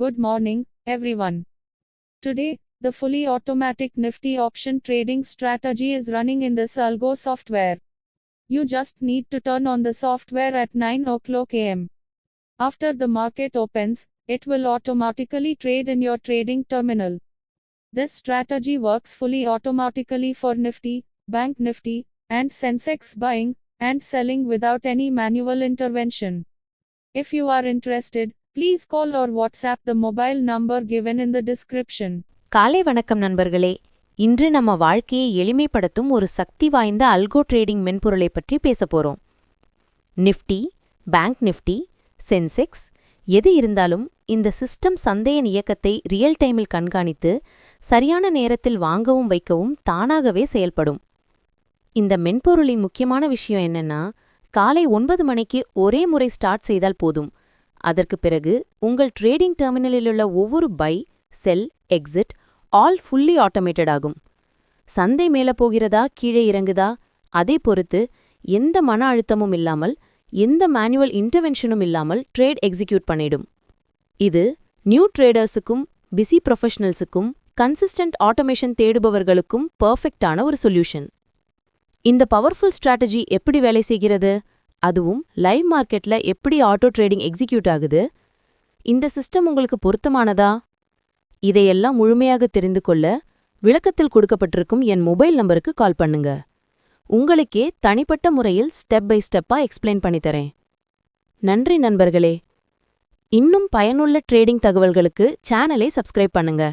Good morning, everyone. Today, the fully automatic Nifty option trading strategy is running in this Algo software. You just need to turn on the software at 9 o'clock am. After the market opens, it will automatically trade in your trading terminal. This strategy works fully automatically for Nifty, Bank Nifty, and Sensex buying and selling without any manual intervention. If you are interested, please call or WhatsApp the mobile number given in the description. காலை வணக்கம் நண்பர்களே. இன்று நம்ம வாழ்க்கையை எளிமைப்படுத்தும் ஒரு சக்தி வாய்ந்த அல்கோ trading மென்பொருளை பற்றி பேசப் போறோம். நிஃப்டி, பேங்க் நிஃப்டி, சென்செக்ஸ் எது இருந்தாலும் இந்த சிஸ்டம் சந்தையின் இயக்கத்தை ரியல் டைமில் கண்காணித்து சரியான நேரத்தில் வாங்கவும் வைக்கவும் தானாகவே செயல்படும். இந்த மென்பொருளின் முக்கியமான விஷயம் என்னன்னா, காலை 9 மணிக்கு ஒரே முறை ஸ்டார்ட் செய்தால் போதும். அதற்கு பிறகு உங்கள் ட்ரேடிங் டெர்மினலிலுள்ள ஒவ்வொரு buy, sell, exit all fully automated ஆகும். சந்தை மேல போகிறதா கீழே இறங்குதா அதை பொறுத்து எந்த மன அழுத்தமும் இல்லாமல், எந்த மேனுவல் இன்டர்வென்ஷனும் இல்லாமல் ட்ரேட் எக்ஸிக்யூட் பண்ணிடும். இது நியூ ட்ரேடர்ஸுக்கும், பிஸி ப்ரொஃபஷனல்ஸுக்கும், கன்சிஸ்டன்ட் ஆட்டோமேஷன் தேடுபவர்களுக்கும் பர்ஃபெக்டான ஒரு சொல்யூஷன். இந்த பவர்ஃபுல் ஸ்ட்ராட்டஜி எப்படி வேலை செய்கிறது, அதுவும் லைவ் மார்க்கெட்ல எப்படி ஆட்டோ ட்ரேடிங் எக்ஸிக்யூட் ஆகுது, இந்த சிஸ்டம் உங்களுக்கு பொருத்தமானதா? இதையெல்லாம் முழுமையாக தெரிந்து கொள்ள விளக்கத்தில் கொடுக்கப்பட்டிருக்கும் என் மொபைல் நம்பருக்கு கால் பண்ணுங்க. உங்களுக்கே தனிப்பட்ட முறையில் ஸ்டெப் பை ஸ்டெப்பா எக்ஸ்பிளைன் பண்ணித்தரேன். நன்றி நண்பர்களே. இன்னும் பயனுள்ள ட்ரேடிங் தகவல்களுக்கு சேனலை சப்ஸ்கிரைப் பண்ணுங்க.